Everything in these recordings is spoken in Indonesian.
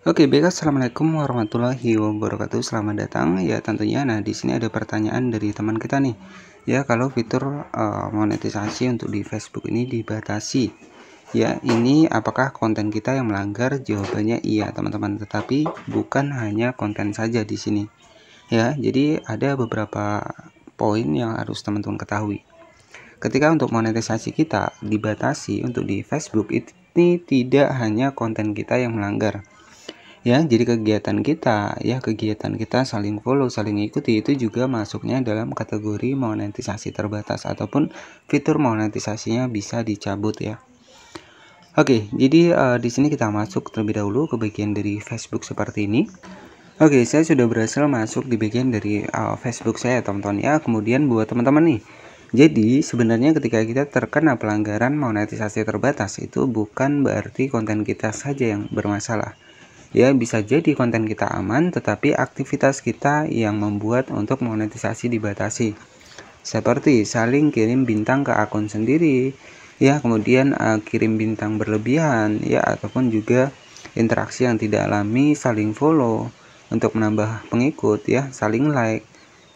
Oke, baik. Assalamualaikum warahmatullahi wabarakatuh. Selamat datang. Ya, tentunya. Nah, di sini ada pertanyaan dari teman kita nih. Ya, kalau fitur monetisasi untuk di Facebook ini dibatasi. Ya, ini apakah konten kita yang melanggar? Jawabannya iya, teman-teman. Tetapi bukan hanya konten saja di sini. Ya, jadi ada beberapa poin yang harus teman-teman ketahui. Ketika untuk monetisasi kita dibatasi untuk di Facebook, ini tidak hanya konten kita yang melanggar. Ya, jadi kegiatan kita saling follow, saling ikuti itu juga masuknya dalam kategori monetisasi terbatas ataupun fitur monetisasinya bisa dicabut ya. Oke, jadi di sini kita masuk terlebih dahulu ke bagian dari Facebook seperti ini. Oke, saya sudah berhasil masuk di bagian dari Facebook saya, teman-teman ya. Kemudian buat teman-teman nih, jadi sebenarnya ketika kita terkena pelanggaran monetisasi terbatas itu bukan berarti konten kita saja yang bermasalah. Ya, bisa jadi konten kita aman, tetapi aktivitas kita yang membuat untuk monetisasi dibatasi. Seperti saling kirim bintang ke akun sendiri, ya, kemudian kirim bintang berlebihan, ya, ataupun juga interaksi yang tidak alami, saling follow untuk menambah pengikut, ya, saling like,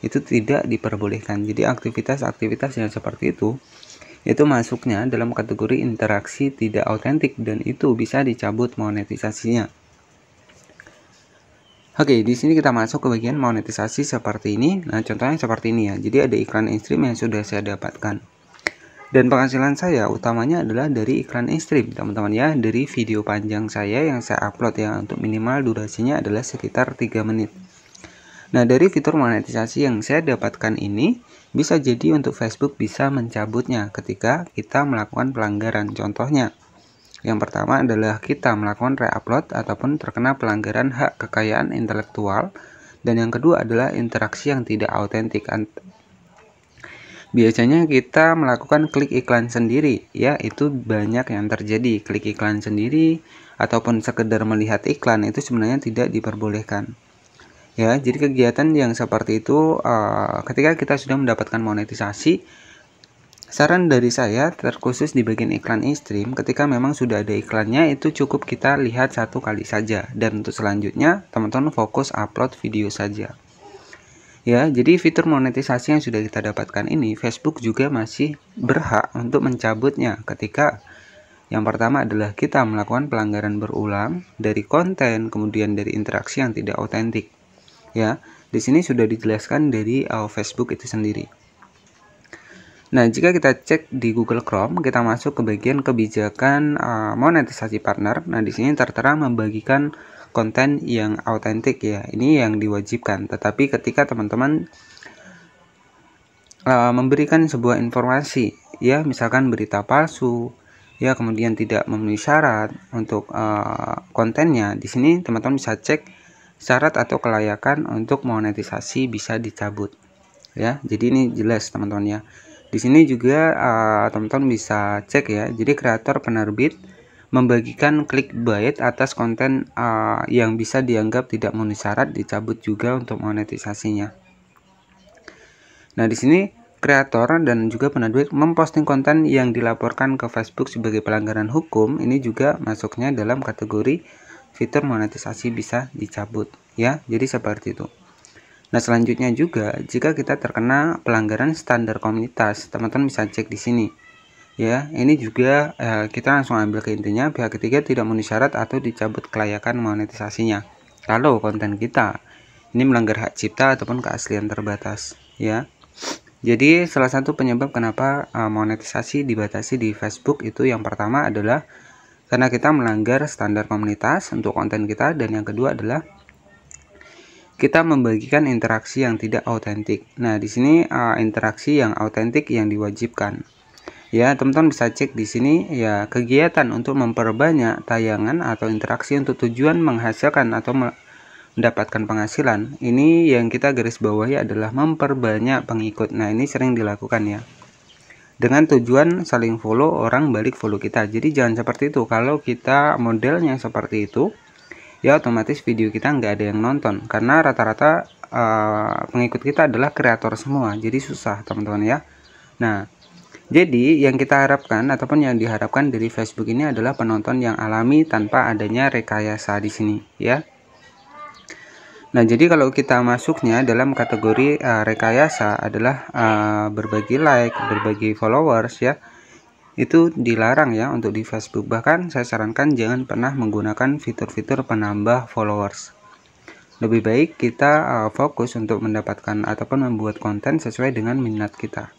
itu tidak diperbolehkan. Jadi aktivitas-aktivitas yang seperti itu masuknya dalam kategori interaksi tidak autentik dan itu bisa dicabut monetisasinya. Oke, di sini kita masuk ke bagian monetisasi seperti ini. Nah, contohnya seperti ini ya. Jadi ada iklan in-stream yang sudah saya dapatkan. Dan penghasilan saya utamanya adalah dari iklan in-stream, teman-teman ya. Dari video panjang saya yang saya upload ya, untuk minimal durasinya adalah sekitar 3 menit. Nah, dari fitur monetisasi yang saya dapatkan ini, bisa jadi untuk Facebook bisa mencabutnya ketika kita melakukan pelanggaran. Contohnya, yang pertama adalah kita melakukan re-upload ataupun terkena pelanggaran hak kekayaan intelektual, dan yang kedua adalah interaksi yang tidak autentik. Biasanya kita melakukan klik iklan sendiri, ya, itu banyak yang terjadi. Klik iklan sendiri ataupun sekedar melihat iklan itu sebenarnya tidak diperbolehkan. Ya, jadi kegiatan yang seperti itu ketika kita sudah mendapatkan monetisasi, saran dari saya terkhusus di bagian iklan in-stream, ketika memang sudah ada iklannya itu cukup kita lihat satu kali saja, dan untuk selanjutnya teman-teman fokus upload video saja. Ya, jadi fitur monetisasi yang sudah kita dapatkan ini Facebook juga masih berhak untuk mencabutnya ketika yang pertama adalah kita melakukan pelanggaran berulang dari konten, kemudian dari interaksi yang tidak autentik. Ya, di sini sudah dijelaskan dari Facebook itu sendiri. Nah, jika kita cek di Google Chrome, kita masuk ke bagian kebijakan monetisasi partner. Nah, di sini tertera membagikan konten yang autentik ya. Ini yang diwajibkan. Tetapi ketika teman-teman memberikan sebuah informasi, ya, misalkan berita palsu, ya, kemudian tidak memenuhi syarat untuk kontennya, di sini teman-teman bisa cek syarat atau kelayakan untuk monetisasi bisa dicabut. Ya, jadi ini jelas teman-teman ya. Di sini juga teman-teman bisa cek ya. Jadi kreator penerbit membagikan clickbait atas konten yang bisa dianggap tidak memenuhi syarat dicabut juga untuk monetisasinya. Nah, di sini kreator dan juga penerbit memposting konten yang dilaporkan ke Facebook sebagai pelanggaran hukum, ini juga masuknya dalam kategori fitur monetisasi bisa dicabut ya. Jadi seperti itu. Nah, selanjutnya juga jika kita terkena pelanggaran standar komunitas, teman-teman bisa cek di sini. Ya, ini juga kita langsung ambil ke intinya, pihak ketiga tidak memenuhi syarat atau dicabut kelayakan monetisasinya. Kalau konten kita ini melanggar hak cipta ataupun keaslian terbatas, ya. Jadi salah satu penyebab kenapa monetisasi dibatasi di Facebook itu yang pertama adalah karena kita melanggar standar komunitas untuk konten kita, dan yang kedua adalah kita membagikan interaksi yang tidak autentik. Nah, di sini interaksi yang autentik yang diwajibkan. Ya, teman-teman bisa cek di sini ya, kegiatan untuk memperbanyak tayangan atau interaksi untuk tujuan menghasilkan atau mendapatkan penghasilan. Ini yang kita garis bawahi adalah memperbanyak pengikut. Nah, ini sering dilakukan ya. Dengan tujuan saling follow, orang balik follow kita. Jadi jangan seperti itu. Kalau kita modelnya seperti itu, ya otomatis video kita nggak ada yang nonton, karena rata-rata pengikut kita adalah kreator semua, jadi susah teman-teman ya. Nah, Jadi yang kita harapkan ataupun yang diharapkan dari Facebook ini adalah penonton yang alami tanpa adanya rekayasa di sini ya. Nah, jadi kalau kita masuknya dalam kategori rekayasa adalah berbagi like, berbagi followers ya. Itu dilarang ya untuk di Facebook. Bahkan saya sarankan jangan pernah menggunakan fitur-fitur penambah followers. Lebih baik kita fokus untuk mendapatkan ataupun membuat konten sesuai dengan minat kita.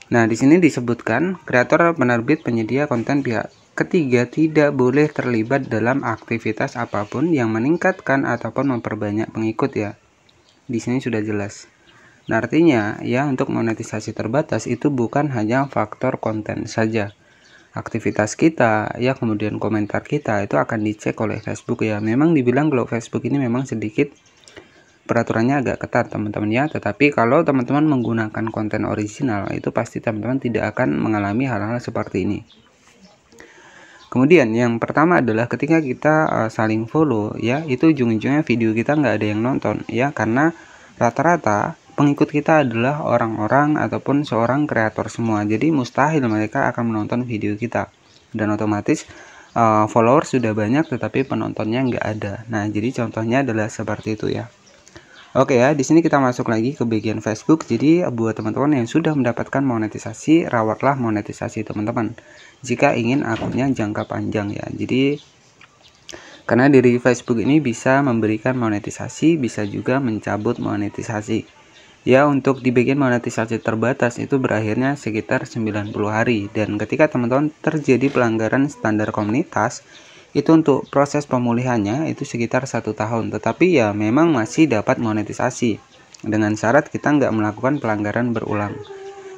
Nah, di sini disebutkan kreator, penerbit, penyedia konten pihak ketiga tidak boleh terlibat dalam aktivitas apapun yang meningkatkan ataupun memperbanyak pengikut ya. Di sini sudah jelas. Nah, artinya ya untuk monetisasi terbatas itu bukan hanya faktor konten saja. Aktivitas kita ya, kemudian komentar kita itu akan dicek oleh Facebook ya. Memang dibilang kalau Facebook ini memang sedikit peraturannya agak ketat teman-teman ya, tetapi kalau teman-teman menggunakan konten original itu pasti teman-teman tidak akan mengalami hal-hal seperti ini. Kemudian yang pertama adalah ketika kita saling follow ya, itu ujung-ujungnya video kita nggak ada yang nonton ya, karena rata-rata pengikut kita adalah orang-orang ataupun seorang kreator semua, jadi mustahil mereka akan menonton video kita, dan otomatis followers sudah banyak tetapi penontonnya nggak ada. Nah, jadi contohnya adalah seperti itu ya. Oke ya, di sini kita masuk lagi ke bagian Facebook. Jadi buat teman-teman yang sudah mendapatkan monetisasi, rawatlah monetisasi teman-teman jika ingin akunnya jangka panjang ya. Jadi karena dari Facebook ini bisa memberikan monetisasi, bisa juga mencabut monetisasi. Ya, untuk di bagian monetisasi terbatas itu berakhirnya sekitar 90 hari, dan ketika teman-teman terjadi pelanggaran standar komunitas, itu untuk proses pemulihannya itu sekitar 1 tahun, tetapi ya memang masih dapat monetisasi dengan syarat kita nggak melakukan pelanggaran berulang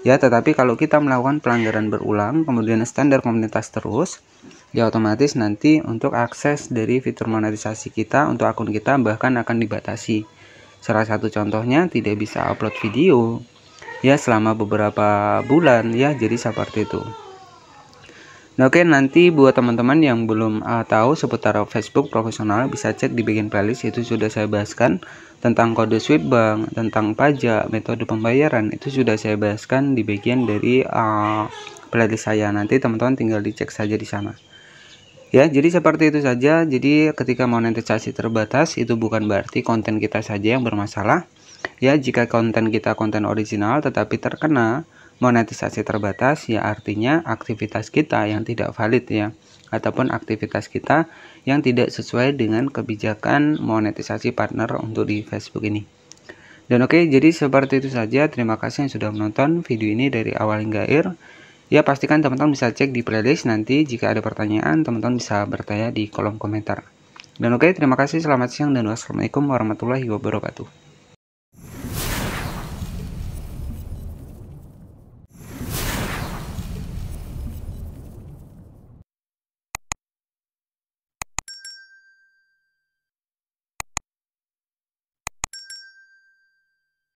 ya. Tetapi kalau kita melakukan pelanggaran berulang kemudian standar komunitas terus, ya otomatis nanti untuk akses dari fitur monetisasi kita untuk akun kita bahkan akan dibatasi. Salah satu contohnya tidak bisa upload video ya selama beberapa bulan ya, jadi seperti itu. Nah, oke, nanti buat teman-teman yang belum tahu seputar Facebook profesional bisa cek di bagian playlist, itu sudah saya bahaskan tentang kode swipe bank, tentang pajak, metode pembayaran, itu sudah saya bahaskan di bagian dari playlist saya. Nanti teman-teman tinggal dicek saja di sana. Ya, jadi seperti itu saja. Jadi ketika monetisasi terbatas itu bukan berarti konten kita saja yang bermasalah. Ya, jika konten kita konten original tetapi terkena monetisasi terbatas, ya artinya aktivitas kita yang tidak valid ya, ataupun aktivitas kita yang tidak sesuai dengan kebijakan monetisasi partner untuk di Facebook ini. Dan oke, jadi seperti itu saja. Terima kasih yang sudah menonton video ini dari awal hingga akhir. Ya, pastikan teman-teman bisa cek di playlist. Nanti jika ada pertanyaan, teman-teman bisa bertanya di kolom komentar. Dan oke, terima kasih, selamat siang, dan wassalamualaikum warahmatullahi wabarakatuh.